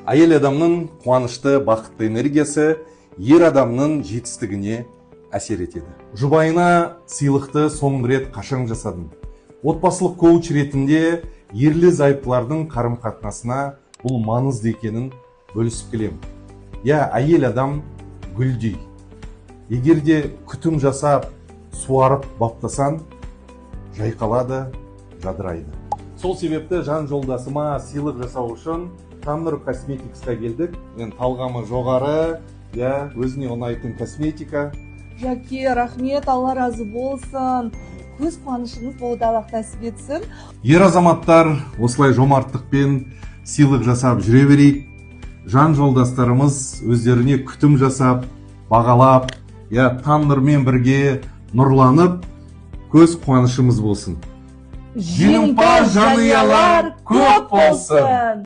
Айел адамның қуанышты, бақытты энергиясы ер адамның жетістігіне әсер етеді. Жұбайына сыйлықты соңғы рет қашан жасадың? Отбасылық коуч ретінде ерлі зайыптылардың қарым-қатынасына бұл маңызды екенін бөлісіп келемін. Әйел адам гүлдей. Егерде күтім жасап, суарып баптасан, жайқалады, жадырайды. Сол себепті жан жолдасыма сыйлық жасау үшін Таннур косметиксқа келдік. Мен талғамы жоғары, өзіне ұнайтын косметика. Жаке, рахмет, Алла разы болсын. Көз қуанышыңыз болды, Аллах нәсіп етсін. Ер азаматтар осылай жомарттықпен сыйлық жасап жүре берейік. Жан жолдастарымыз өздеріне күтім жасап, бағалап, Таннурмен бірге нұрланып, көз қуанышымыз болсын. Жеңімпаз жанұялар көп болсын.